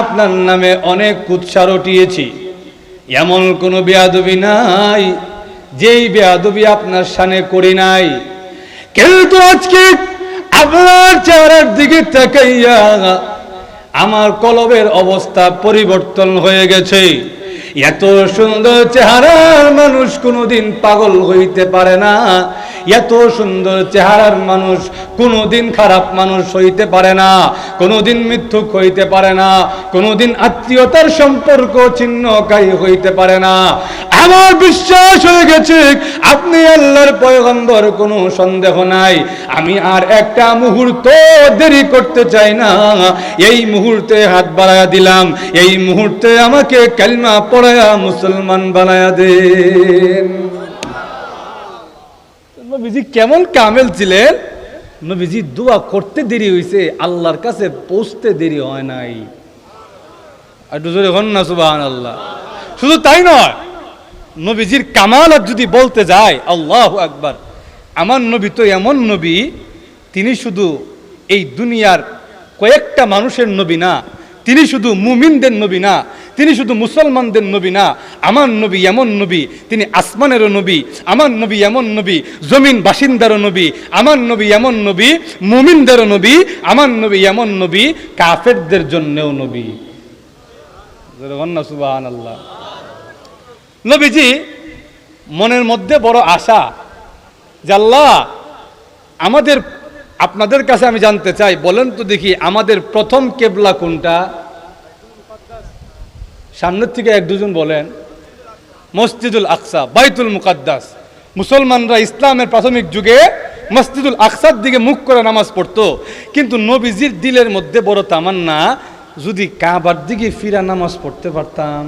আপনার নামে অনেক কুৎসা রটিয়েছি, এমন কোনো বেয়াদবি নাই যেই বেয়াদবি আপনার সামনে করি নাই। কিন্তু আজকে আপনার চেহারার দিকে তাকাইয়া আমার কলবের অবস্থা পরিবর্তন হয়ে গেছে। এত সুন্দর চেহারার মানুষ কোনোদিন পাগল হইতে পারে না, এত সুন্দর চেহারার মানুষ কোনোদিন খারাপ মানুষ হইতে পারে না, কোনোদিন মিথ্যুক হইতে পারে না, কোনোদিন আত্মীয়তার সম্পর্ক ছিন্নকারী হইতে পারে না। আমার বিশ্বাস হয়ে গেছে আপনি আল্লাহর পয়গম্বর, কোনো সন্দেহ নাই। আমি আর একটা মুহূর্ত দেরি করতে চাই না, এই মুহূর্তে হাত বাড়ায়া দিলাম, এই মুহূর্তে আমাকে কালিমা পড়ায়া মুসলমান বানায়া দেন। নবীজি কেমন কামেল ছিলেন, নবীজি দোয়া করতে দেরি হয়েছে, আল্লাহর কাছে পৌঁছতে দেরি হয় নাই। একটু জোরে হন না সুবহানাল্লাহ। শুধু তাই নয়, নবীজির কামালত যদি বলতে যায়, আল্লাহু আকবার, আমার নবী তো এমন নবী, তিনি শুধু এই দুনিয়ার কয়েকটা মানুষের নবী না, তিনি শুধু মুমিনদের নবী না, তিনি শুধু মুসলমানদের নবী না। আমার নবী এমন নবী, তিনি আসমানেরও নবী। আমার নবী এমন নবী, জমিন বাসিন্দারও নবী। আমার নবী এমন নবী, মুমিনদেরও নবী। আমার নবী এমন নবী, কাফেরদের জন্যও নবী। সুবহানাল্লাহ। নবীজি মনের মধ্যে বড় আশা যে আল্লাহ, আমাদের আপনাদের কাছে আমি জানতে চাই, বলেন তো দেখি আমাদের প্রথম কেবলা কোনটা? সামনের থেকে এক দুজন বলেন। মসজিদুল আকসা, বাইতুল মুকাদ্দাস। মুসলমানরা ইসলামের প্রাথমিক যুগে মসজিদুল আকসার দিকে মুখ করে নামাজ পড়তো, কিন্তু নবীজির দিলের মধ্যে বড় তামান্না, যদি কাবার দিকে ফিরা নামাজ পড়তে পারতাম।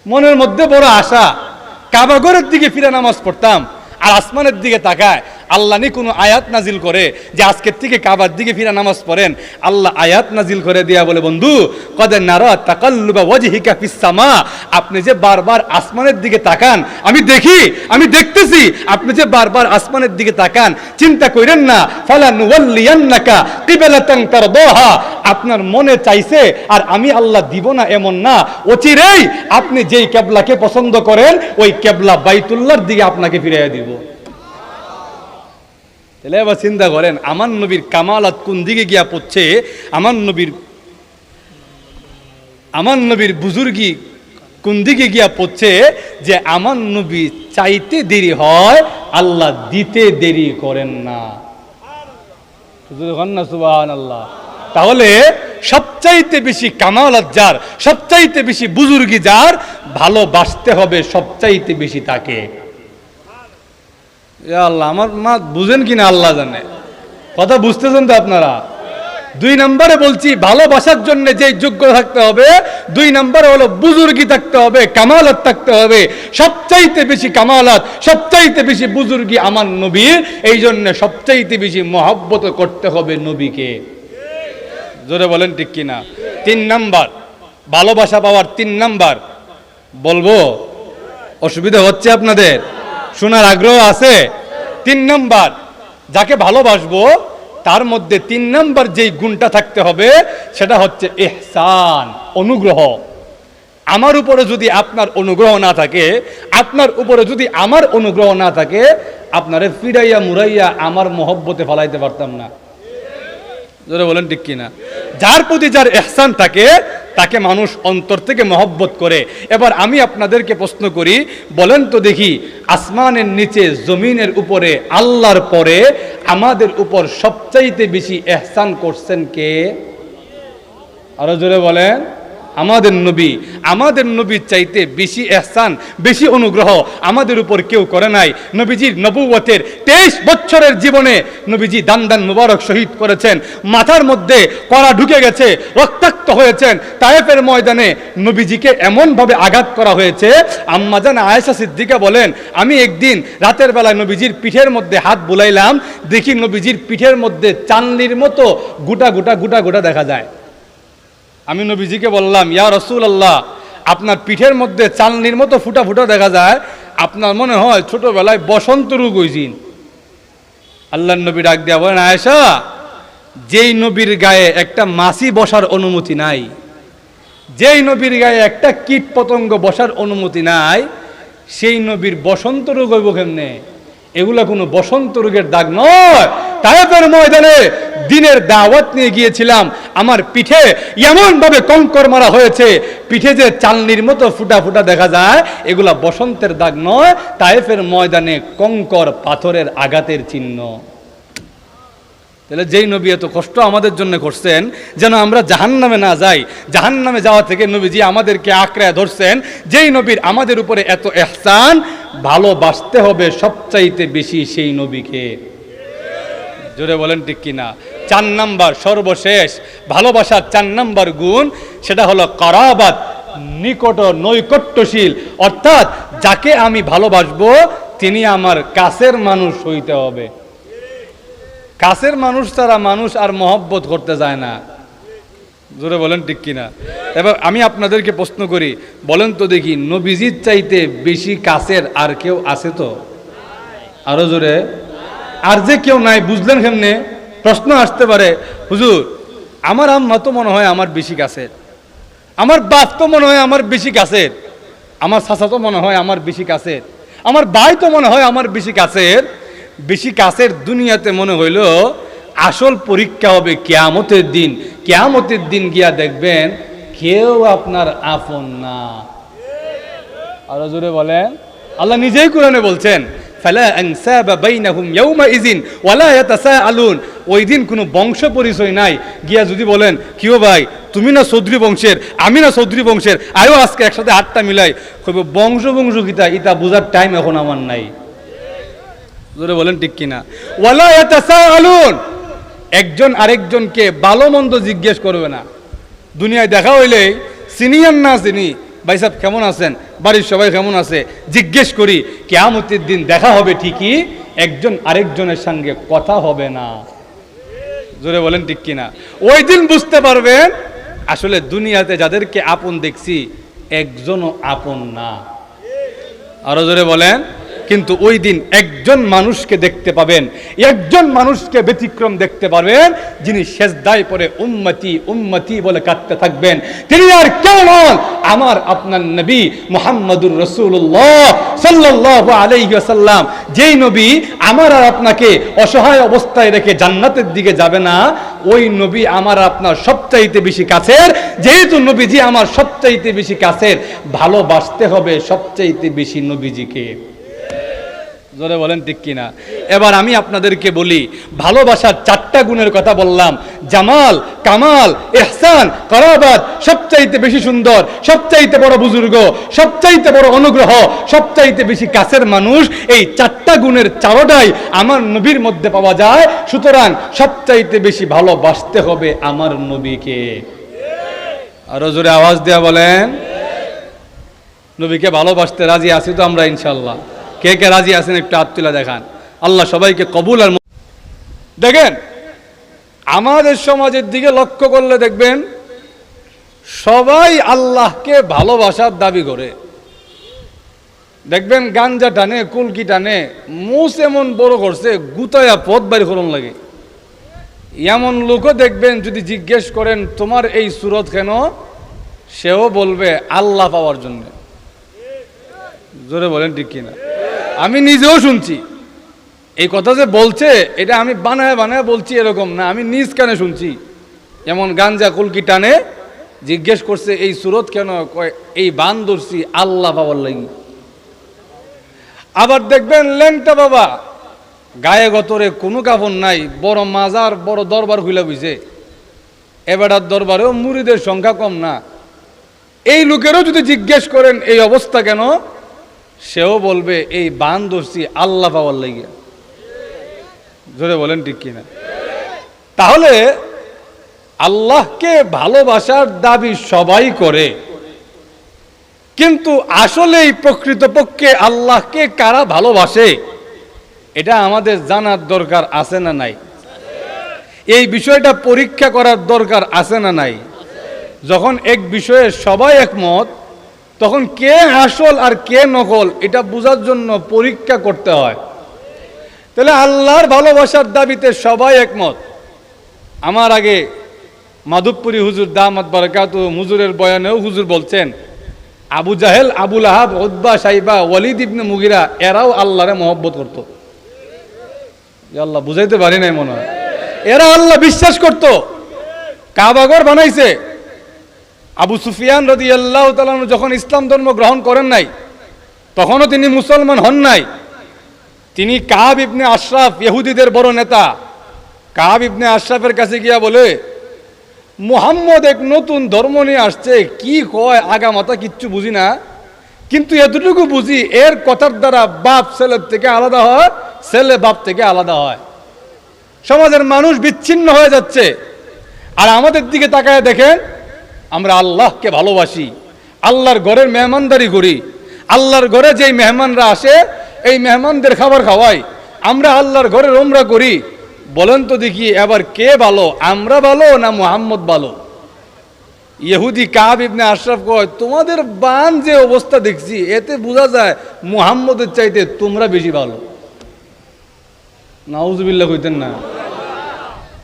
মনের মধ্যে বড় আশা, কাবা ঘরের দিকে ফিরে নামাজ পড়তাম। আর আসমানের দিকে তাকায়, আল্লাহ নি কোনো আয়াত নাজিল করে যে আজকের থেকে কাবার দিকে ফিরে নামাজ পড়েন। আল্লাহ আয়াত নাজিল করে দিয়া বলে, বন্ধু কদ নারা তাকাল্লুবা ওয়াজহিকা ফিস সামা, আপনি যে বারবার আসমানের দিকে তাকান, আমি দেখি, আমি দেখতেছি আপনি যে বারবার আসমানের দিকে তাকান, চিন্তা করেন না, ফালানুওয়াল্লিয়ান্নাকা কিবলাতান তারদাহা, আপনার মনে চাইছে আর আমি আল্লাহ দিব না এমন না, অচিরেই আপনি যেই কিবলাকে পছন্দ করেন ওই কিবলা বাইতুল্লাহর দিকে আপনাকে ফিরিয়ে দিব। তাহলে এবার চিন্তা করেন আমার নবীর কামালাত কোন দিকে গিয়া পড়ছে, আমার নবীর বুজুর্গি কোন দিকে গিয়া পড়ছে, যে আমার নবী চাইতে দেরি হয়, আল্লাহ দিতে দেরি করেন না। সুবহানাল্লাহ। তাহলে সবচাইতে বেশি কামালাত যার, সবচাইতে বেশি বুজুর্গি যার, ভালোবাসতে হবে সবচাইতে বেশি তাকে। আল্লাহ, আমার মা বুঝেন কিনা আল্লাহ জানে, কথা বুঝতেছেন তো আপনারা? 2 নম্বরে বলছি, ভালোবাসার জন্য যে যোগ্য থাকতে হবে, 2 নম্বরে হলো বুজুর্গি থাকতে হবে, কামালাত থাকতে হবে। সবচাইতে বেশি কামালাত, সবচাইতে বেশি বুজুর্গি আমার নবীর, এই জন্য সবচাইতে বেশি মহব্বত করতে হবে নবীকে। জোরে বলেন ঠিক কিনা? 3 নাম্বার, ভালোবাসা পাওয়ার 3 নাম্বার বলবো, অসুবিধা হচ্ছে আপনাদের? শোনার আগ্রহ আছে? 3 নাম্বার, যাকে ভালোবাসবো তার মধ্যে 3 নাম্বার যেই গুণটা থাকতে হবে সেটা হচ্ছে ইহসান, অনুগ্রহ। আমার উপরে যদি আপনার অনুগ্রহ না থাকে, আপনার উপরে যদি আমার অনুগ্রহ না থাকে, আপনারে ফিরাইয়া মুরাইয়া আমার মহব্বতে ফলাইতে পারতাম না। জোরে বলেন ঠিক কিনা? যার প্রতি যার ইহসান থাকে তাকে মানুষ অন্তর থেকে মহব্বত করে। এবার আমি আপনাদেরকে প্রশ্ন করি, বলেন তো দেখি, আসমানের নিচে জমিনের উপরে আল্লাহর পরে আমাদের উপর সবচাইতে বেশি ইহসান করছেন কে? আরো জোরে বলেন। আমাদের নবী। আমাদের নবীর চাইতে বেশি ইহসান, বেশি অনুগ্রহ আমাদের উপর কেউ করে নাই। নবীজির নবুয়তের 23 বছরের জীবনে নবীজি দান দান মুবারক শহীদ করেছেন, মাথার মধ্যে কড়া ঢুকে গেছে, রক্তাক্ত হয়েছেন। তায়েফের ময়দানে নবীজিকে এমনভাবে আঘাত করা হয়েছে, আম্মা জান আয়েশা সিদ্দিকা বলেন, আমি একদিন রাতের বেলায় নবীজির পিঠের মধ্যে হাত বুলাইলাম, দেখি নবীজির পিঠের মধ্যে চান্দির মতো গোটা গোটা গোটা গোটা দেখা যায়। আমি নবীজিকে বললাম, ইয়া রাসূলুল্লাহ, আপনার পিঠের মধ্যে চালনির মতো ফুটা ফুটা দেখা যায়, আপনার মনে হয় ছোটবেলায় বসন্ত রোগ হয়েছিল। আল্লাহর নবী ডাক দিয়া বলেন, আয়েশা, যেই নবীর গায়ে একটা মাছি বসার অনুমতি নাই, যেই নবীর গায়ে একটা কীট পতঙ্গ বসার অনুমতি নাই, সেই নবীর বসন্ত রোগ হইব কেমনে? এগুলা কোনো বসন্ত রোগের দাগ নয়। তায়েফের ময়দানে দিনের দাওয়াত নিয়ে গিয়েছিলাম, আমার পিঠে এমন ভাবে কঙ্কর মারা হয়েছে, পিঠে যে চালনির মতো ফুটা ফুটা দেখা যায়, এগুলা বসন্তের দাগ নয়, তায়েফের ময়দানে কঙ্কর পাথরের আঘাতের চিহ্ন। তাহলে যেই নবী এত কষ্ট আমাদের জন্য করছেন যেন আমরা জাহান্নামে না যাই, জাহান্নামে যাওয়া থেকে নবীজি আমাদেরকে আঁকড়ায় ধরছেন, যেই নবীর আমাদের উপরে এত ইহসান, ভালোবাসতে হবে সবচাইতে বেশি সেই নবীকে। জোরে বলেন ঠিক কিনা? 4 নাম্বার সর্বশেষ ভালোবাসার 4 নাম্বার গুণ, সেটা হলো কারাবাত, নিকট নৈকট্যশীল। অর্থাৎ যাকে আমি ভালোবাসবো তিনি আমার কাছের মানুষ হইতে হবে। কাছের মানুষ ছাড়া মানুষ আর মহব্বত করতে যায় না। জোরে বলেন ঠিক কিনা? এবার আমি আপনাদেরকে প্রশ্ন করি, বলেন তো দেখি, নবীজির চাইতে বেশি কাছের আর কেউ আছে? তো আরো জোরে। আর যে কেউ নাই, বুঝলেন কেমনে? প্রশ্ন আসতে পারে, হুজুর আমার আম্মা তো মনে হয় আমার বেশি কাছের, আমার বাপ তো মনে হয় আমার বেশি কাছের, আমার চাচা তো মনে হয় আমার বেশি কাছের, আমার ভাই তো মনে হয় আমার বেশি কাছের। বেশি কাছের দুনিয়াতে মনে হইল, আসল পরীক্ষা হবে কিয়ামতের দিন। কিয়ামতের দিন গিয়া দেখবেন কেউ আপনার আপন না। আরো জোরে বলেন। আল্লাহ নিজেই কোরআনে বলছেন, ফালা আনসাবা বাইনাহুম ইয়াউমাইযিন ওয়ালা ইয়াতাসাআলুন। ওই দিন কোনো বংশ পরিচয় নাই। গিয়া যদি বলেন, কিও ভাই তুমি না চৌধুরী বংশের, আমি না চৌধুরী বংশের, আয়ো আজকে একসাথে হাতটা মিলাই, কইব বংশ কিতা, ইতা বোঝার টাইম এখন আমার নাই। জোরে বলেন ঠিক কিনা? ওয়ালা ইয়াতাসাআলুন। একজন আরেকজনকে ভালো মন্দ জিজ্ঞেস করবে না। দুনিয়ায় দেখা হইলেই সিনিয়র না চিনি, ভাই সাহেব কেমন আছেন, বাড়ির সবাই কেমন আছে, জিজ্ঞেস করি। কিয়ামতের দিন দেখা হবে ঠিকই, একজন আরেকজনের সঙ্গে কথা হবে না। জোরে বলেন ঠিক কিনা? ওই দিন বুঝতে পারবেন আসলে দুনিয়াতে যাদেরকে আপন দেখছি একজনও আপন না। আরো জোরে বলেন। কিন্তু ওই দিন একজন মানুষকে দেখতে পাবেন, একজন মানুষকে ব্যতিক্রম দেখতে পারবেন, যিনি সেজদায় পড়ে উম্মতি উম্মতি বলে কাঁদতে থাকবেন। তিনি আর কেউ নন, আমার আপনার নবী মুহাম্মদুর রাসূলুল্লাহ সাল্লাল্লাহু আলাইহি ওয়াসাল্লাম। যেই নবী আমার আর আপনাকে অসহায় অবস্থায় রেখে জান্নাতের দিকে যাবে না, ওই নবী আমার আপনার সবচাইতে বেশি কাছের। যেহেতু নবীজি আমার সবচাইতে বেশি কাছের, ভালোবাসতে হবে সবচাইতে বেশি নবীজিকে। জোরে বলেন ঠিক কিনা? এবার আমি আপনাদেরকে বলি, ভালোবাসার 4টা গুণের কথা বললাম, জামাল, কামাল, ইহসান, কারাবাত, সবচাইতে বেশি সুন্দর, সবচাইতে বড় বুজুর্গ, সবচাইতে বড় অনুগ্রহ, সবচাইতে বেশি কাছের মানুষ। এই 4টা গুণের 4টাই আমার নবীর মধ্যে পাওয়া যায়। সুতরাং সবচাইতে বেশি ভালোবাসতে হবে আমার নবীকে। আরো জোরে আওয়াজ দেয়া বলেন। নবীকে ভালোবাসতে রাজি আছি তো আমরা ইনশাআল্লাহ? কে কে রাজি আছেন একটু হাত তুলে দেখান। আল্লাহ সবাইকে কবুল আর। দেখেন আমাদের সমাজের দিকে লক্ষ্য করলে দেখবেন সবাই আল্লাহকে ভালোবাসার দাবি করে। দেখবেন গাঞ্জা টানে, কুলকি টানে, মুস এমন বড় করছে গুতায়া পথ বাড়ি করন লাগে। এমন লোকও দেখবেন যদি জিজ্ঞেস করেন তোমার এই সুরত কেন, সেও বলবে আল্লাহ পাওয়ার জন্য। জোরে বলেন ঠিক কিনা? আমি নিজেও শুনছি এই কথা যে বলছে, এটা আমি বানায় বানায় বলছি এরকম না, আমি নিজ কানে শুনছি। যেমন গাঞ্জা কুলকি টানে, জিজ্ঞেস করছে এই সুরত কেন, কয় এই বান ধরছি আল্লাহ পাওয়ার লাগি। আবার দেখবেন ল্যাংটা বাবা, গায়ে গতরে কোনো কাপড় নাই, বড় মাজার বড় দরবার খুলে বুঝে, এবারের দরবারেও মুরিদের সংখ্যা কম না। এই লোকেরও যদি জিজ্ঞেস করেন এই অবস্থা কেন, সেও বলবে এই বান ধরছি আল্লাহ পাওয়ার লাগিয়া। জোরে বলেন ঠিক কিনা? তাহলে আল্লাহকে ভালোবাসার দাবি সবাই করে, কিন্তু আসলেই প্রকৃতপক্ষে আল্লাহকে কারা ভালোবাসে এটা আমাদের জানার দরকার আছে না নাই? এই বিষয়টা পরীক্ষা করার দরকার আছে না নাই? যখন এক বিষয়ে সবাই একমত, তখন কে আসল আর কে নকল এটা বোঝার জন্য পরীক্ষা করতে হয়। তাহলে আল্লাহর ভালোবাসার দাবিতে সবাই একমত, আমার আগে মাধবপুরী হুজুর দামাত বারাকাতু হুজুরের বয়ানেও হুজুর বলছেন, আবু জাহেল, আবুল আহাব, উতবা, সাইবা, ওয়ালিদ ইবনে মুগিরা এরাও আল্লাহরে মহব্বত করত। আল্লাহ বুঝাইতে পারি নাই মনে হয়। এরা আল্লাহ বিশ্বাস করত, কাবাঘর বানাইছে। আবু সুফিয়ান রাদিয়াল্লাহু তাআলা যখন ইসলাম ধর্ম গ্রহণ করেন নাই, তখনও তিনি মুসলমান হন নাই। তিনি কাব ইবনে আশরাফ, ইহুদিদের বড় নেতা, কাব ইবনে আশরাফের কাছে গিয়া বলে, মুহাম্মদ এক নতুন ধর্ম নিয়ে আসছে, কি কয় আগা মাথা কিচ্ছু বুঝি না, কিন্তু এতটুকু বুঝি এর কথার দ্বারা বাপ ছেলের থেকে আলাদা হয়, ছেলে বাপ থেকে আলাদা হয়। সমাজের মানুষ বিচ্ছিন্ন হয়ে যাচ্ছে। আর আমাদের দিকে তাকায় দেখেন, আমরা আল্লাহকে ভালোবাসি, আল্লাহর ঘরের মেহমানদারি করি, আল্লাহর ঘরে যেই মেহমানরা আসে এই মেহমানদের খাবার খাওয়াই, আমরা আল্লাহর ঘরে উমরা করি। বলেন তো দেখি এবার কে ভালো, আমরা ভালো না মুহাম্মদ ভালো? ইহুদি কাব ইবনে আশরাফ কয়, তোমাদের বান যে অবস্থা দেখছি এতে বোঝা যায় মুহাম্মদের চাইতে তোমরা বেশি ভালো। নাউজুবিল্লাহ কইতেন না?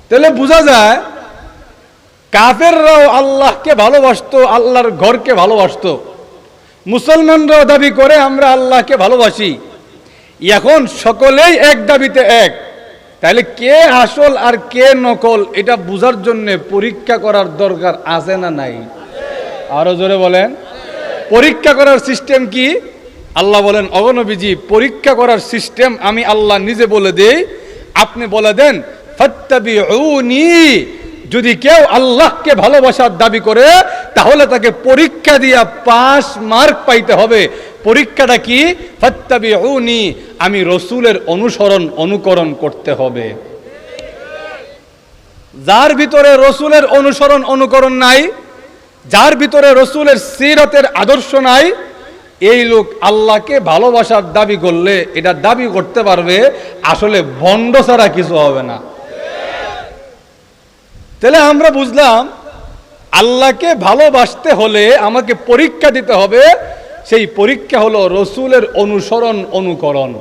তাহলে বোঝা যায় কাফেররাও আল্লাহকে ভালোবাসতো, আল্লাহর ঘরকে ভালোবাসতো। মুসলমানরাও দাবি করে আমরা আল্লাহকে ভালোবাসি। এখন সকলেই এক দাবিতে এক। তাহলে কে আসল আর কে নকল এটা বোঝার জন্য পরীক্ষা করার দরকার আছে না নাই? আরো জোরে বলেন। পরীক্ষা করার সিস্টেম কি? আল্লাহ বলেন, অগণবিজি পরীক্ষা করার সিস্টেম আমি আল্লাহ নিজে বলে দেই, আপনি বলে দেন ফাত্তাবিউনি। যদি কেউ আল্লাহকে ভালোবাসার দাবি করে তাহলে তাকে পরীক্ষা দিয়া 5 মার্ক পাইতে হবে। পরীক্ষাটা কি? ফাত্তাবিউনি, আমি রসুলের অনুকরণ করতে হবে। যার ভিতরে রসুলের অনুকরণ নাই, যার ভিতরে রসুলের সিরাতের আদর্শ নাই, এই লোক আল্লাহকে ভালোবাসার দাবি করলে এটা দাবি করতে পারবে, আসলে ভণ্ড ছাড়া কিছু হবে না। তাহলে আমরা বুঝলাম আল্লাহকে ভালোবাসতে হলে আমাকে পরীক্ষা দিতে হবে। সেই পরীক্ষা হলো রসুলের অনুকরণ।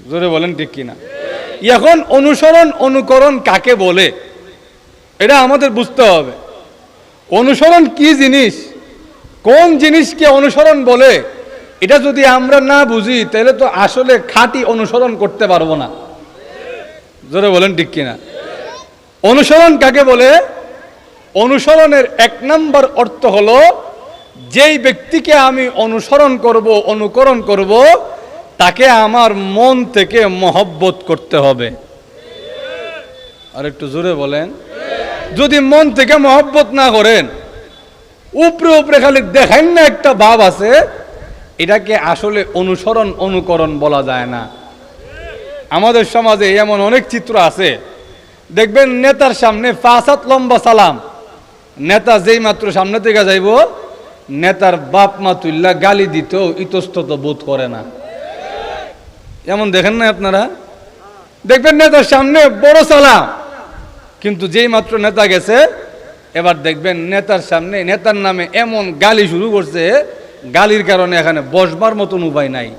জোরে বলেন ঠিক কিনা? এখন অনুকরণ কাকে বলে এটা আমাদের বুঝতে হবে। অনুসরণ কি জিনিস, কোন জিনিসকে অনুসরণ বলে, এটা যদি আমরা না বুঝি তাহলে তো আসলে খাঁটি অনুসরণ করতে পারবো না। জোরে বলেন ঠিক কিনা? অনুসরণ কাকে বলে? অনুসরণের 1 নম্বর অর্থ হলো, যেই ব্যক্তিকে আমি অনুকরণ করব তাকে আমার মন থেকে মহব্বত করতে হবে। আর একটু জোরে বলেন। যদি মন থেকে মহব্বত না করেন, উপরে খালি দেখেন না একটা ভাব আছে, এটাকে আসলে অনুকরণ বলা যায় না। আমাদের সমাজে এমন অনেক চিত্র আছে, দেখবেন নেতার সামনে 5 হাত লম্বা সালাম, নেতা যেই মাত্র সামনে থেকে যাইব নেতার বাপ মা তুল্লা গালি দিতেও ইতস্তত বোধ করে না। এমন দেখেন না আপনারা? দেখবেন নেতার সামনে বড় সালাম, কিন্তু যেই মাত্র নেতা গেছে এবার দেখবেন নেতার সামনে নেতার নামে এমন গালি শুরু করছে, গালির কারণে এখানে বসবার মতন উপায় নাই।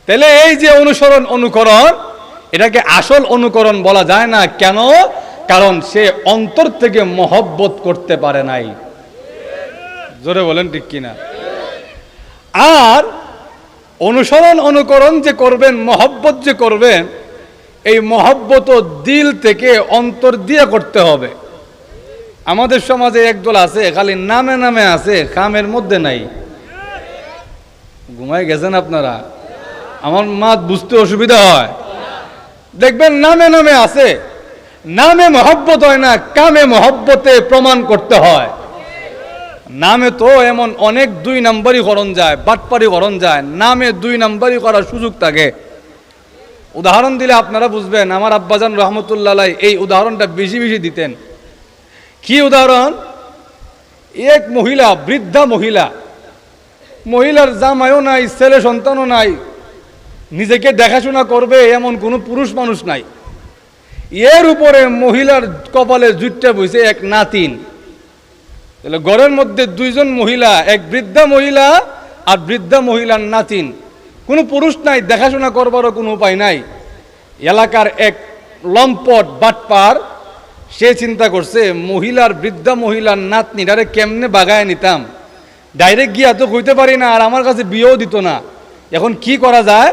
তাহলে এই যে অনুকরণ, এটাকে আসল অনুকরণ বলা যায় না। কেন? কারণ সে অন্তর থেকে মহব্বত করতে পারে নাই। জোরে বলেন ঠিক কিনা? আর অনুকরণ যে করবেন, মহব্বত যে করবেন, এই মহব্বত দিল থেকে অন্তর দিয়ে করতে হবে। আমাদের সমাজে একদল আছে খালি নামে আছে, কামের মধ্যে নাই। ঘুমাই গেছেন আপনারা? আমার মাত বুঝতে অসুবিধা হয়। দেখবেন নামে আছে, নামে মহব্বত হয় না, কামে মহব্বতে প্রমাণ করতে হয়। নামে তো এমন অনেক 2 নাম্বারই করণ যায়, বাটপারি করণ যায়, নামে 2 নাম্বারই করার সুযোগ থাকে। উদাহরণ দিলে আপনারা বুঝবেন। আমার আব্বাজান রহমতুল্লাহ আলাইহি এই উদাহরণটা বেশি দিতেন। কি উদাহরণ? এক মহিলা, বৃদ্ধা মহিলার জামাইও নাই, ছেলে সন্তানও নাই, নিজেকে দেখাশোনা করবে এমন কোনো পুরুষ মানুষ নাই। এর উপরে মহিলার কপালে জুটটা বইছে এক নাতিন। তাহলে ঘরের মধ্যে 2 জন মহিলা, এক বৃদ্ধা মহিলা আর বৃদ্ধা মহিলার নাতিন, কোনো পুরুষ নাই, দেখাশোনা করবারও কোনো উপায় নাই। এলাকার এক লম্পট বাটপার, সে চিন্তা করছে বৃদ্ধা মহিলার নাতনিটারে কেমনে বাগায় নিতাম, ডাইরেক্ট গিয়া তো কইতে পারি না, আর আমার কাছে বিয়েও দিত না। এখন কি করা যায়?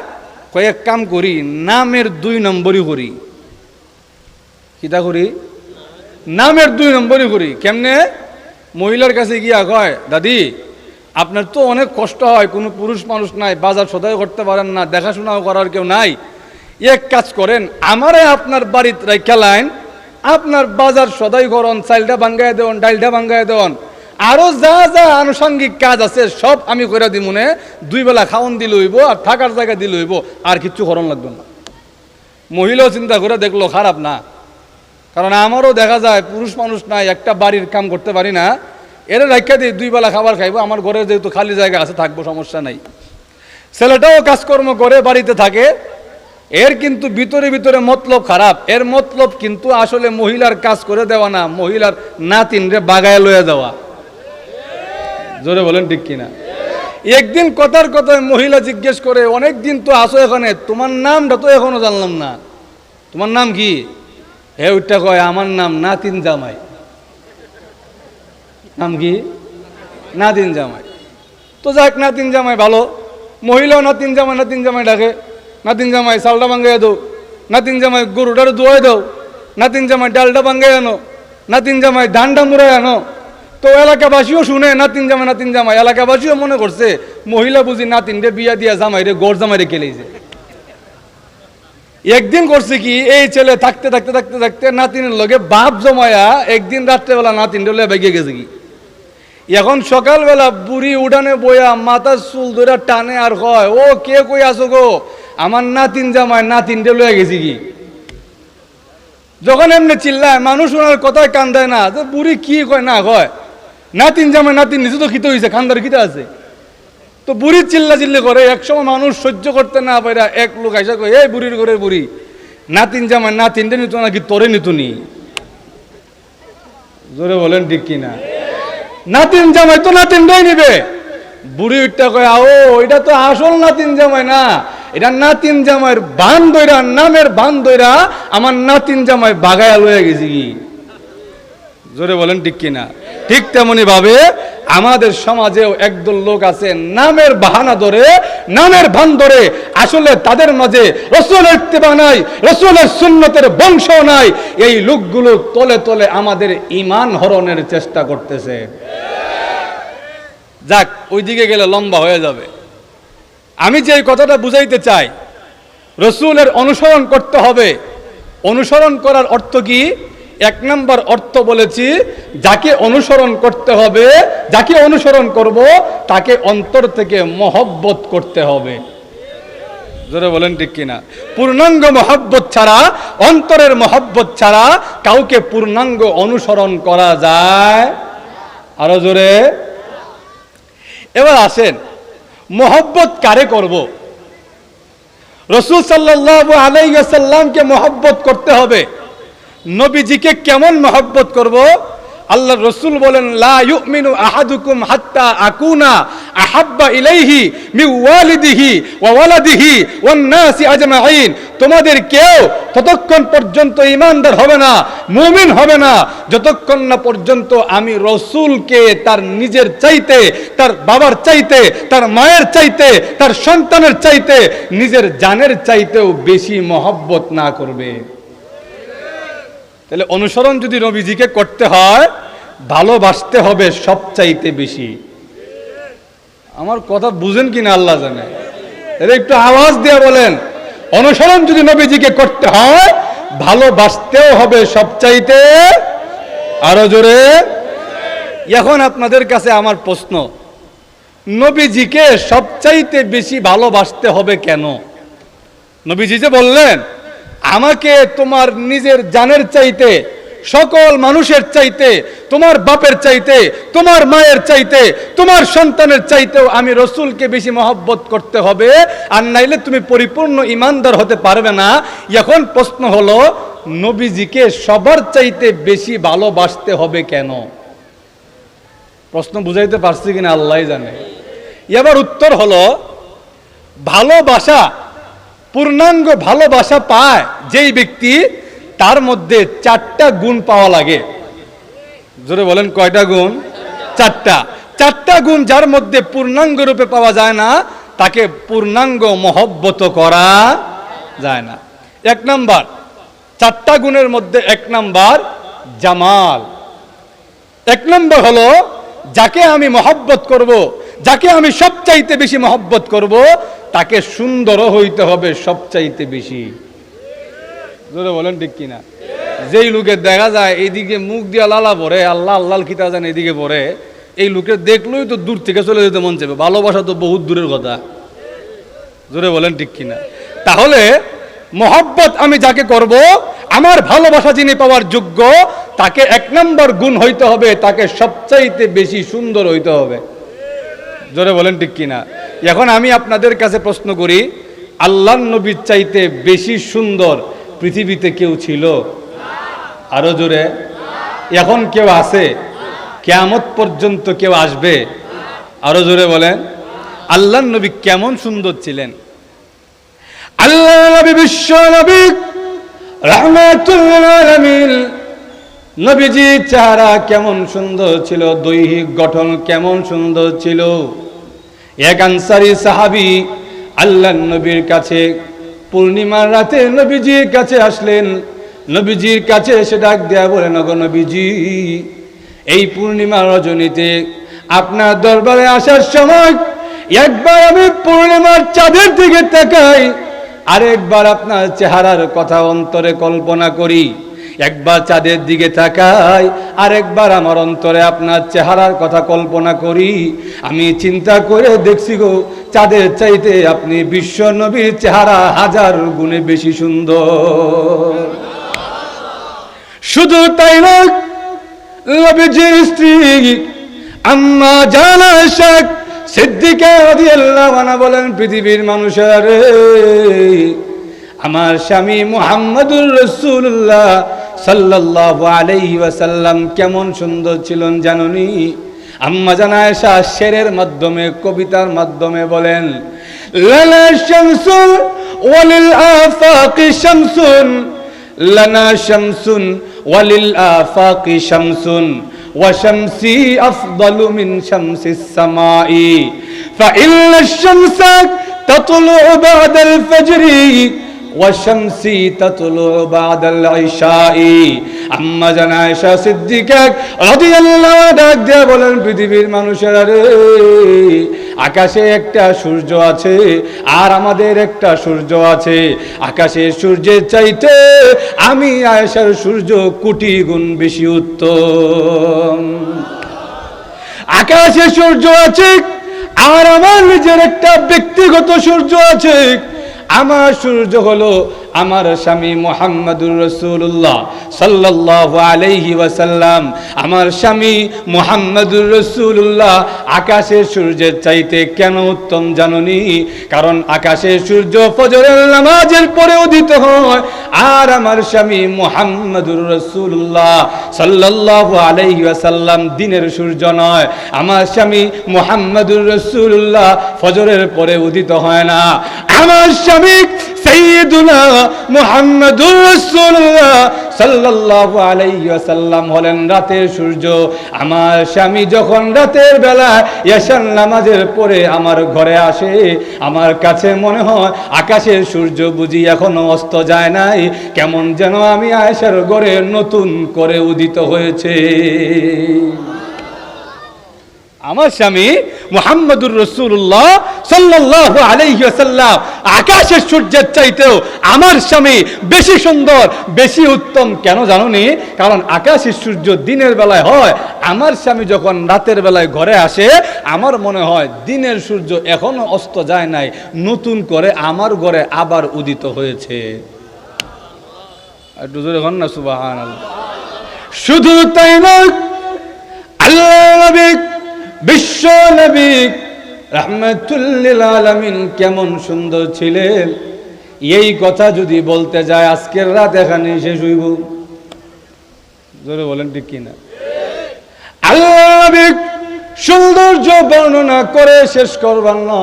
কয়েক কাম করি, নামের 2 নম্বরই করি। কিটা করি? নামের 2 নম্বরই করি। কেমনে? মহিলার কাছে গিয়া কয়, দাদি আপনার তো অনেক কষ্ট হয়, কোনো পুরুষ মানুষ নাই, বাজার সদাই করতে পারেন না, দেখাশোনাও করার কেউ নাই, এক কাজ করেন, আমারে আপনার বাড়িতে রাইখা লাইন, আপনার বাজার সদাই করন, চালটা ভাঙ্গায় দেন, ডালটা ভাঙ্গায় দেন, আরো যা যা আনুষঙ্গিক কাজ আছে সব আমি করে দিব মনে, 2 বেলা খাওন দিল হইব, আর থাকার জায়গা দিল হইব, আর কিচ্ছু করণ লাগবে না। মহিলাও চিন্তা করে দেখলো খারাপ না, কারণ আমারও দেখা যায় পুরুষ মানুষ নাই, একটা বাড়ির কাম করতে পারি না, এরা রাখা দিই 2 বেলা খাবার খাইবো, আমার ঘরে যেহেতু খালি জায়গা আছে থাকবো, সমস্যা নাই। ছেলেটাও কাজকর্ম করে বাড়িতে থাকে, এর কিন্তু ভিতরে ভিতরে মতলব খারাপ। এর মতলব কিন্তু আসলে মহিলার কাজ করে দেওয়া না, মহিলার নাতিনরে বাগায় লয়ে যাওয়া। জোরে বলেন ঠিক কিনা? একদিন কথার কথায় মহিলা জিজ্ঞেস করে, অনেক দিন তো আসো এখানে, তোমার নামটা তো এখনো জানলাম না, তোমার নাম কি? হে ওইটা কয়, আমার নাম নাতিন জামাই। নাম কি? নাতিন জামাই। তো যাক, নাতিন জামাই ভালো, মহিলাও নাতিন জামাই ডাকে। নাতিন জামাই চালটা ভাঙ্গাই দাও, নাতিন জামাই গরুটার ধোয়াই দাও, নাতিন জামাই ডালটা ভাঙ্গাই আনো, নাতিন জামাই ধানটা মুড়াই আনো। তো এলাকাবাসীও শুনে নাতিন জামাই, এলাকাবাসীও মনে করছে মহিলা বুঝি নাতিন রে বিয়া দিয়া জামাই রে গড় জামাই রে খেলেছে। একদিন করছে কি, এই ছেলে থাকতে থাকতে থাকতে থাকতে নাতিনের লগে বাপ জমায়া একদিন রাত্রেবেলা নাতিন রে বেগে গেছে কি। এখন সকালবেলা বুড়ি উঠানে বইয়া মাথার চুল ধরে টানে আর কয়, ও কে কই আসো গো, আমার নাতিন জামাই নাতিন রে লয়ে গেছি কি। যখন এমনি চিল্লায়, মানুষ ওনার কথায় কান দেয় না, তো বুড়ি কি কয় না কয়, নাতিন জামাই নাতিন নিজে তো খিতে হয়েছে, খান্দার খিতে আছে। তো বুড়ি চিল্লা চিল্লি করে, একসময় মানুষ সহ্য করতে না পারে এক লোক আইসা কয়, এই বুড়ির ঘরে বুড়ি, নাতিন জামাই নাতিন রে নিত নাকি তোরে নিত নি? জোরে বলেন ঠিক কিনা? নাতিন জামাই তো নাতিন রে নিবে। বুড়ি উঠটা কয়, ও এটা তো আসল নাতিন জামাই না, এটা নাতিন জামাইয়ের বান দইরা, নামের বান দইরা আমার নাতিন জামাই বাগায়া লয়ে গেছি কি। জোরে বলেন ঠিক কিনা? ঠিক তেমনি ভাবে আমাদের সমাজেও একদল লোক আছে, নামের বাহানা ধরে, নামের ভান ধরে, আসলে তাদের মাঝে রাসূলের ইত্তেবা নাই, রাসূলের সুন্নতের বংশ নাই। এই লোকগুলো তলে তলে আমাদের ঈমান হরণের চেষ্টা করতেছে। যাক, ওইদিকে গেলে লম্বা হয়ে যাবে। আমি যে কথাটা বুঝাইতে চাই, রাসূলের অনুসরণ করতে হবে। অনুসরণ করার অর্থ কি? 1 নম্বর অর্থ বলেছি, যাকে অনুসরণ করতে হবে, যাকে অনুসরণ করব, তাকে অন্তর থেকে মহব্বত করতে হবে। জোরে বলেন ঠিক কিনা? পূর্ণাঙ্গ মহব্বত ছাড়া, অন্তরের মহব্বত ছাড়া কাউকে পূর্ণাঙ্গ অনুসরণ করা যায়? আরো জোরে। এবার আসেন, মহব্বত কারে করব? রাসূল সাল্লাল্লাহু আলাইহি ওয়াসাল্লামকে মহব্বত করতে হবে। নবীজিকে কেমন মহব্বত করব? আল্লাহ রসুল বলেন, লা ইউমিনু আহাদুকুম হাত্তা আকুনা আহাব্বা ইলাইহি মিন ওয়ালিদিহি ওয়া ওয়ালাদিহি ওয়ান নাসি আজমাইন। তোমাদের কেউ ততক্ষণ পর্যন্ত ঈমানদার হবে না, মুমিন হবে না, যতক্ষণ না পর্যন্ত আমি রসুলকে তার নিজের চাইতে, তার বাবার চাইতে, তার মায়ের চাইতে, তার সন্তানের চাইতে, নিজের জানের চাইতেও বেশি মহব্বত না করবে। তাহলে অনুসরণ যদি নবীজিকে করতে হয়, ভালোবাসতে হবে সবচাইতে বেশি। আমার কথা বুঝেন কিনা আল্লাহ জানে। তাহলে একটু আওয়াজ দিয়ে বলেন, অনুসরণ যদি নবীজিকে করতে হয়, ভালোবাসতেও হবে সবচাইতে। আরো জোরে। এখন আপনাদের কাছে আমার প্রশ্ন, নবীজিকে সবচাইতে বেশি ভালোবাসতে হবে কেন? নবীজি যে বললেন, আমাকে তোমার নিজের জানের চাইতে, সকল মানুষের চাইতে, তোমার বাপের চাইতে, তোমার মায়ের চাইতে, তোমার সন্তানের চাইতেও আমি রসুলকে বেশি মহব্বত করতে হবে, আর নাইলে তুমি পরিপূর্ণ ঈমানদার হতে পারবে না। এখন প্রশ্ন হলো, নবীজিকে সবার চাইতে বেশি ভালোবাসতে হবে কেন? প্রশ্ন বুঝাইতে পারছি কিনা আল্লাহই জানে। এবার উত্তর হলো, ভালোবাসা, পূর্ণাঙ্গ ভালোবাসা পায় যেই ব্যক্তি তার মধ্যে 4টা গুণ পাওয়া লাগে। জোরে বলেন কয়টা গুণ? 4টা। 4টা গুণ যার মধ্যে পূর্ণাঙ্গ রূপে পাওয়া যায় না, তাকে পূর্ণাঙ্গ মহব্বত করা যায় না। 1 নাম্বার, 4টা গুণের মধ্যে 1 নাম্বার জামাল। 1 নাম্বার হলো, যাকে আমি মহব্বত করব, যাকে আমি সবচাইতে বেশি মহব্বত করব, তাকে সুন্দরও হইতে হবে সবচাইতে বেশি। জোরে বলেন ঠিক কিনা? যেই লোকের দেখা যায় এইদিকে মুখ দিয়ে লালা পড়ে, আল্লাহ আল্লাহ খিতা জান এদিকে পড়ে, এই লোকের দেখলেই তো দূর থেকে চলে যেতে মন চাইবে। ভালোবাসা তো বহুত দূরের কথা। জোরে বলেন ঠিক কিনা? তাহলে মহব্বত আমি যাকে করব, আমার ভালোবাসা যিনি পাওয়ার যোগ্য, তাকে 1 নাম্বার গুণ হইতে হবে, তাকে সবচাইতে বেশি সুন্দর হইতে হবে। জোরে বলেন ঠিক কিনা? এখন আমি আপনাদের কাছে প্রশ্ন করি, আল্লাহর নবীর চাইতে বেশি সুন্দর পৃথিবীতে কেউ ছিল? আরো জোরে। এখন কেউ আছে? কিয়ামত পর্যন্ত কেউ আসবে? আরো জোরে বলেন। আল্লাহর নবী কেমন সুন্দর ছিলেন? আল্লাহর নবী বিশ্ব নবী রাহমাতুল আলামিন, নবীজি চেহারা কেমন সুন্দর ছিল, দৈহিক গঠন কেমন সুন্দর ছিল। এক আনসারী সাহাবী আল্লাহর নবীর কাছে পূর্ণিমার রাতে নবীজির কাছে আসলেন। নবীজির কাছে এসে ডাক দেয়া বলেন, ওগো নবীজি, এই পূর্ণিমার রজনীতে আপনার দরবারে আসার সময় একবার আমি পূর্ণিমার চাঁদের দিকে তাকাই, আরেকবার আপনার চেহারার কথা অন্তরে কল্পনা করি। একবার চাঁদের দিকে তাকাই, আরেকবার আমার অন্তরে আপনার চেহারার কথা কল্পনা করি। আমি চিন্তা করে দেখছি গো, চাঁদের চাইতে আপনি বিশ্ব নবীর চেহারা 1000 গুণে বেশি সুন্দর। শুধু তাই না, নবীজির স্ত্রী আম্মা জানা শাক সিদ্দিকা রাদিয়াল্লাহু আনহা বলেন, পৃথিবীর মানুষেরা রে, আমার স্বামী মুহাম্মদুর রাসূলুল্লাহ সাল্লাল্লাহু আলাইহি ওয়াসাল্লাম কেমন সুন্দর ছিলেন জানেননি? আম্মা জানা আয়েশা শেরের মাধ্যমে, কবিতার মাধ্যমে বলেন, লানা শামসুন ওয়ালিল আফাকি শামসুন, লানা শামসুন ওয়ালিল আফাকি শামসুন, ওয়া শামসি আফদালু মিন শামসিস সামাই, ফাইন্না আশ-শামসা তাতলু'ু বা'দাল ফাজরি ওয়া শামসি তাতলু'ু বা'দাল ইশাই। আম্মা জানা আয়েশা সিদ্দিকা রাদিয়াল্লাহু আনহা বলেন, পৃথিবীর মানুষেরা রে, আকাশে একটা সূর্য আছে আর আমাদের একটা সূর্য আছে। আকাশের সূর্যের চাইতে আমি আয়েশার সূর্য কোটি গুণ বেশি উত্তম। আকাশে সূর্য আছে আর আমার নিজের একটা ব্যক্তিগত সূর্য আছে। আমার সূর্য হলো আমার স্বামী মুহাম্মদুর রাসূলুল্লাহ সাল্লাল্লাহু আলাইহি ওয়াসাল্লাম। আমার স্বামী মুহাম্মদুর রাসূলুল্লাহ আকাশের সূর্যের চাইতে কেন উত্তম জানেননি? কারণ আকাশের সূর্য ফজরের নামাজের পরে উদিত হয়, আর আমার স্বামী মুহাম্মদুর রাসূলুল্লাহ সাল্লাল্লাহু আলাইহি ওয়াসাল্লাম দিনের সূর্য নয়। আমার স্বামী মুহাম্মদুর রাসূলুল্লাহ ফজরের পরে উদিত হয় না। আমার স্বামী সাইয়্যিদুনা মুহাম্মদুর রাসূলুল্লাহ সাল্লাল্লাহু আলাইহি ওয়াসাল্লাম হলেন রাতের সূর্য। আমার স্বামী যখন রাতের বেলা এশার নামাজের পরে আমার ঘরে আসে, আমার কাছে মনে হয় আকাশের সূর্য বুঝি এখনো অস্ত যায় নাই, কেমন যেন আমি আয়েশার ঘরে নতুন করে উদিত হয়েছে। আমার স্বামী মুহাম্মদুর রাসূলুল্লাহ সাল্লাল্লাহু আলাইহি ওয়াসাল্লাম আকাশের সূর্যের চাইতেও আমার স্বামী বেশি সুন্দর, বেশি উত্তম। কেন জানোনি? কারণ আকাশের সূর্য দিনের বেলায় হয়, আমার স্বামী যখন রাতের বেলায় ঘরে আসে আমার মনে হয় দিনের সূর্য এখনো অস্ত যায় নাই, নতুন করে আমার ঘরে আবার উদিত হয়েছে। একটু জোরে বলুন না সুবহানাল্লাহ। শুধু তাই নয়, আল্লাহ নবী বিশ্ব নবী রাহমাতুল লিল আলামিন কেমন সুন্দর ছিলেন, এই কথা যদি বলতে যায় আজকের রাত এখানে শেষ হইব। জোরে বলেন ঠিক কিনা? আল্লাহ নবী সৌন্দর্য বর্ণনা করে শেষ করবার না।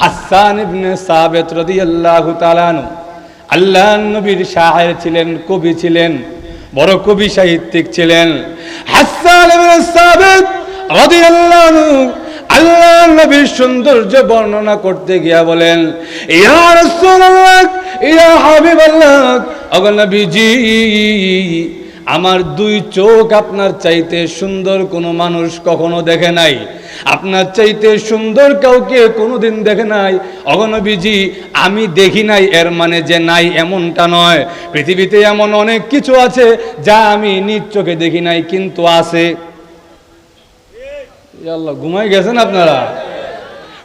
হাসান ইবনে সাবিত রাদিয়াল্লাহু তাআলা আনহু আল্লাহ নবীর শায়ের ছিলেন, কবি ছিলেন, বড় কবি সাহিত্যিক ছিলেন হাসান ইবনে সাবিত রাদিয়াল্লাহু আনহু। আল্লাহ নবীর সৌন্দর্য বর্ণনা করতে গিয়া বলেন, ইয়া রাসূলুল্লাহ, ইয়া হাবিবাল্লাহ, ওগো নবীজি, আমার দুই চোখ আপনার চাইতে সুন্দর কোনো মানুষ কখনো দেখে নাই, আপনার চাইতে সুন্দর কাউকে কোনোদিন দেখে নাই। ওগো নবীজি, আমি দেখি নাই এর মানে যে নাই এমনটা নয়। পৃথিবীতে এমন অনেক কিছু আছে যা আমি নিজ চোখে দেখি নাই, কিন্তু আছে। আল্লাহ, ঘুমাই গেছেন আপনারা?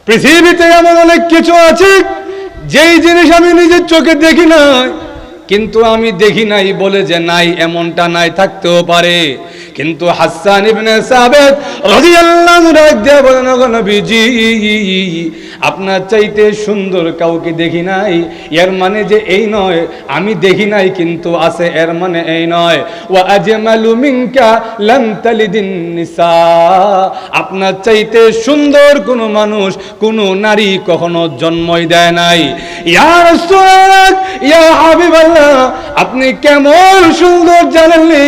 পৃথিবীতে এমন অনেক কিছু আছে যেই জিনিস আমি নিজের চোখে দেখি নাই, কিন্তু আমি দেখি নাই বলে যে নাই এমনটা নাই, থাকতেও পারে। কিন্তু হাসান ইবনে সাবিত রাদিয়াল্লাহু আনহু বলেন, ওগো নবীজি, আপনার চাইতে সুন্দর কাউকে দেখি নাই, এর মানে যে এই নয় আমি দেখি নাই কিন্তু আছে, এর মানে এই নয়। ওয়া আজমালু মিনকা লাম তালিদিন নিসা, আপনার চাইতে সুন্দর কোন মানুষ, কোন নারী কখনো জন্মই দেয় নাই। ইয়া রাসূলুল্লাহ, ইয়া হাবিবাল্লাহ, আপনি কেমন সুন্দর জানেননি?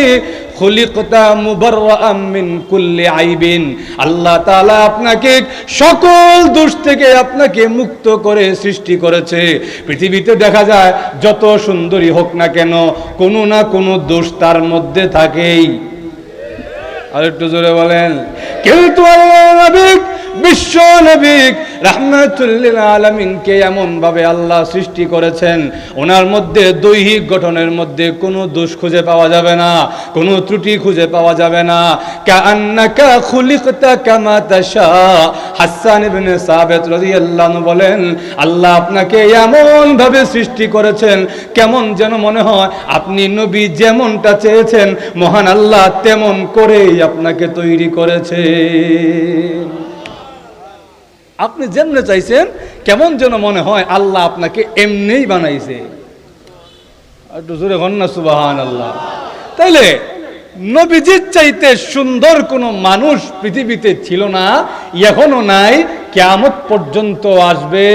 খুলিকতা মুবাররাআম মিন কুল্লি আইবিন, আল্লাহ তাআলা আপনাকে সকল দোষ থেকে আপনাকে মুক্ত করে সৃষ্টি করেছে। পৃথিবীতে দেখা যায় যত সুন্দরী হোক না কেন, কোনো না কোনো দোষ তার মধ্যে থাকেই। আর একটু জোরে বলেন। কিন্তু আল্লাহ নবী, বিশ্ব নবী রাহমাতুল লিল আলামিনকে এমন ভাবে আল্লাহ সৃষ্টি করেছেন, ওনার মধ্যে দৈহিক গঠনের মধ্যে কোনো দোষ খুঁজে পাওয়া যাবে না, কোনো ত্রুটি খুঁজে পাওয়া যাবে না। কাআন্নাকা খুলিকতা কামা তাশা। হাসান ইবনে সাবিত রাদিয়াল্লাহু আনহু বলেন, আল্লাহ আপনাকে এমন ভাবে সৃষ্টি করেছেন, কেমন যেন মনে হয় আপনি নবী যেমনটা চেয়েছেন মহান আল্লাহ তেমন করেই আপনাকে তৈরি করেছে। আপনি যেমনে চাইছেন কেমন যেন মনে হয় আল্লাহ আপনাকে এমনিই বানাইছে। একটু জোরে হন না সুবহানাল্লাহ। তাইলে নবীজির চাইতে সুন্দর কোনো মানুষ পৃথিবীতে ছিল না, এখনো নাই, কিয়ামত পর্যন্ত আসবে।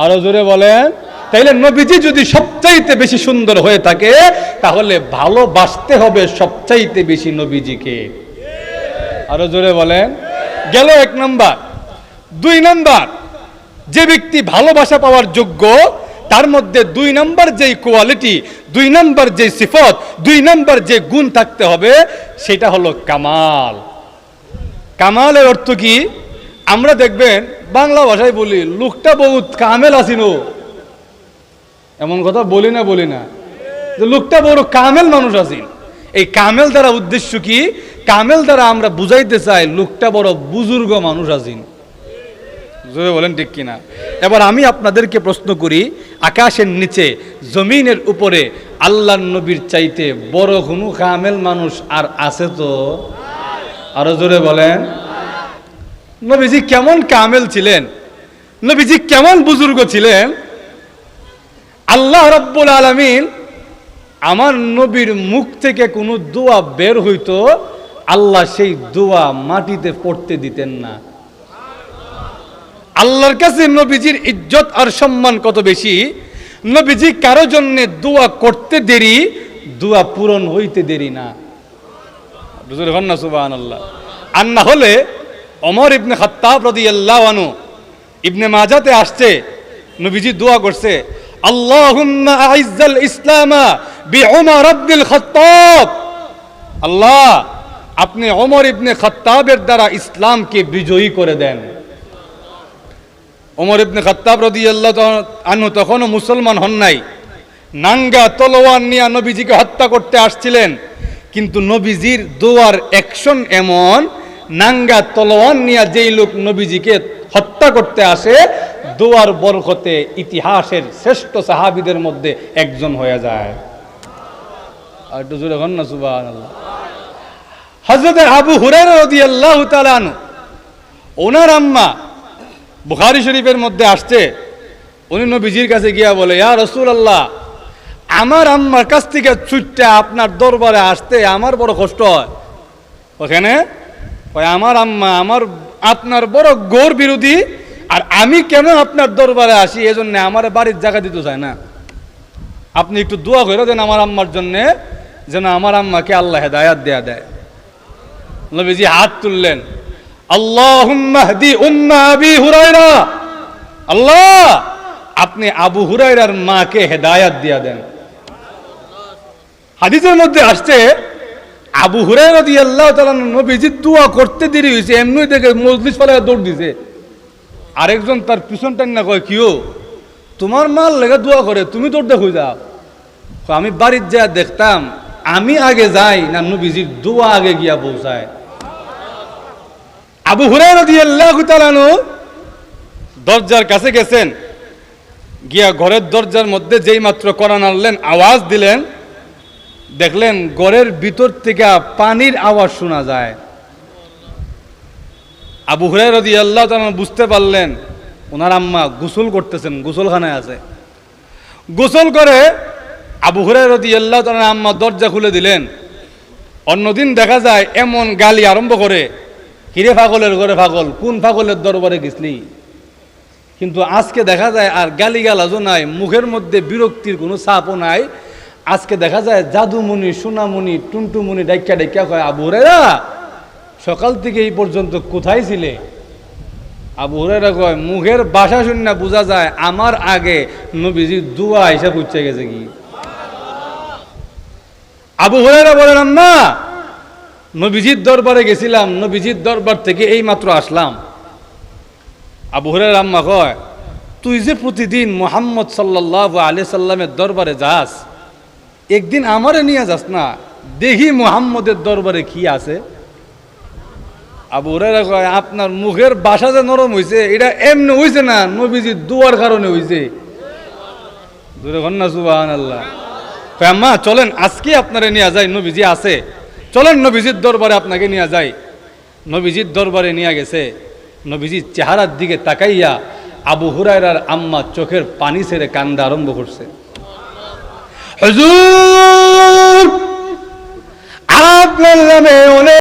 আরো জোরে বলেন। তাইলে নবীজি যদি সবচাইতে বেশি সুন্দর হয়ে থাকে, তাহলে ভালোবাসতে হবে সবচাইতে বেশি নবীজিকে। আরো জোরে বলেন। গেল এক নাম্বার। দুই নাম্বার, যে ব্যক্তি ভালোবাসা পাওয়ার যোগ্য তার মধ্যে দুই নাম্বার যেই কোয়ালিটি, দুই নাম্বার যে সিফত, দুই নাম্বার যে গুণ থাকতে হবে, সেটা হলো কামাল। কামালের অর্থ কি? আমরা দেখবেন বাংলা ভাষায় বলি, লোকটা বহুত কামেল আসিন, এমন কথা বলি না যে লোকটা বড় কামেল মানুষ আসিন। এই কামেল দ্বারা উদ্দেশ্য কি? কামেল দ্বারা আমরা বুঝাইতে চাই লোকটা বড় বুজুর্গ মানুষ আসিন। জোরে বলেন ঠিক কিনা? এবার আমি আপনাদেরকে প্রশ্ন করি, আকাশের নিচে জমিনের উপরে আল্লাহর নবীর চাইতে বড় কোনো কামেল মানুষ আর আছে তো? আরো জোরে বলেন। নবীজি কেমন কামেল ছিলেন, নবীজি কেমন বুজুর্গ ছিলেন। আল্লাহ রাব্বুল আলামিন আমার নবীর মুখ থেকে কোনো দোয়া বের হইতো, আল্লাহ সেই দোয়া মাটিতে পড়তে দিতেন না। আল্লাহর কাছে নবীজির ইজ্জত আর সম্মান কত বেশি, নবীজি কারো জন্য দোয়া করতে দেরি, দোয়া পূরণ হইতে দেরি না। বুঝুর হন না সুবহানাল্লাহ। আর না হলে ওমর ইবনে খাত্তাব রাদিয়াল্লাহু আনহু, ইবনে মাজাতে আসছে, নবীজি দোয়া করছে, আল্লাহুম্মা আইজ্জাল ইসলামা বিউমর ইবনুল খাত্তাব। আল্লাহ, আপনি ওমর ইবনে খাত্তাবের দ্বারা ইসলামকে বিজয়ী করে দেন। ওমর ইবনে খাত্তাব রাদিয়াল্লাহু আনহু তখনও মুসলমান হন নাই, নাঙ্গা তলোয়ার নিয়ে নবীজিকে হত্যা করতে আসছিলেন। কিন্তু নবীজির দোয়ার অ্যাকশন এমন, নাঙ্গা তলোয়ার নিয়ে যেই লোক নবীজিকে হত্যা করতে আসে, দোয়ার বরকতে ইতিহাসের শ্রেষ্ঠ সাহাবীদের মধ্যে একজন হয়ে যায়। আর একটু জোরে হন না সুবহানাল্লাহ। হযরত আবু হুরায়রা রাদিয়াল্লাহু তাআলা আনহু, ওনার আম্মা বুখারী শরীফের মধ্যে আসছে, উনি নবীজির কাছে গিয়া বলে, ইয়া রাসূলুল্লাহ, আমার আম্মার কাছ থেকে ছুটতে আপনার দরবারে আসতে আমার বড় কষ্ট হয়। ওখানে আমার আম্মা আপনার বড় গোর বিরোধী, আর আমি কেন আপনার দরবারে আসি, এজন্য আমার বাড়ির জায়গা দিতে চায় না। আপনি একটু দোয়া করে দেন আমার আম্মার জন্যে, যেন আমার আম্মাকে আল্লাহ হেদায়াত দেয়া দেয়। নবীজি হাত তুললেন, আল্লাহুম্মা হদি উম্মা আবি হুরায়রা, আল্লাহ আপনি আবু হুরায়রার মাকে হেদায়াত দিয়া দেন। হাদিসের মধ্যে আসছে আবু হুরায়রা রাদিয়াল্লাহু তাআলা নবীজি দোয়া করতে দেরি হয়েছে, এমনি দেখে মজলিস ফেলায় দৌড় দিছে। আরেকজন তার পিছন টান না কয়, কিও তোমার মাল লেগে দোয়া করে, তুমি দৌড় দেখো যাও। আমি বাড়ির যা দেখতাম আমি আগে যাই না নবীজির দোয়া আগে গিয়া পৌঁছায়। আবু হুরায়রা রাদিয়াল্লাহু তাআলা দরজার কাছে গেছেন, গিয়া ঘরের দরজার মধ্যে যেই মাত্র কোরআন আনলেন, আওয়াজ দিলেন, দেখলেন ঘরের ভিতর থেকে পানির আওয়াজ শোনা যায়। আবু হুরায়রা রাদিয়াল্লাহু তাআলা বুঝতে পারলেন ওনার আম্মা গোসল করতেছেন, গোসলখানায় আছে। গোসল করে আবু হুরায়রা রাদিয়াল্লাহু তাআলা আম্মা দরজা খুলে দিলেন। অন্যদিন দেখা যায় এমন গালি আরম্ভ করে, কিরে পাগলের ঘরে পাগল, কোন পাগলের দরবারে গেছলি? কিন্তু আজকে দেখা যায় আর গালি গালাজও নাই, মুখের মধ্যে বিরক্তির কোনো ছাপও নাই। আজকে দেখা যায় জাদুমণি, সোনামণি, টুনটুমণি ডাইকা ডাইকা কয়, আবু হুরায়রা সকাল থেকে এই পর্যন্ত কোথায় ছিলে? আবু হুরায়রা কয়, মুখের ভাষা শুনে বোঝা যায় আমার আগে নবীজির দোয়া হিসাব উঠে গেছে। কি আবু হুরায়রা বলেন, আম্মা নবীজির দরবারে গেছিলাম, নবীজির দরবার থেকে এই মাত্র আসলাম। আবু হুরায়রা আম্মা কয়, তুই যে প্রতিদিন মুহাম্মদ সাল্লাল্লাহু আলাইহি সাল্লামের দরবারে যাস, একদিন আমারে নিয়ে যাস না, দেখি মুহাম্মদের দরবারে কি আছে। আবু হুরায়রা কয়, আপনার মুখের ভাষা যে নরম হইছে, এটা এমনি হইছে না, নবীজির দোয়ার কারণে হইছে। জোরে বলেন না সুবহানাল্লাহ। কয়, আম্মা চলেন আজকে আপনারে নিয়ে যাই, নবীজি আছে, চলেন নবীজির দরবারে আপনাকে নিয়ে যাই। নবীজির দরবারে নিয়ে গেছে। নবীজির চেহারার দিকে তাকাইয়া আবু হুরায়রার আম্মা চোখের পানি ছেড়ে কান্দা আরম্ভ করছে। হুজুর আপনার নামে অনেক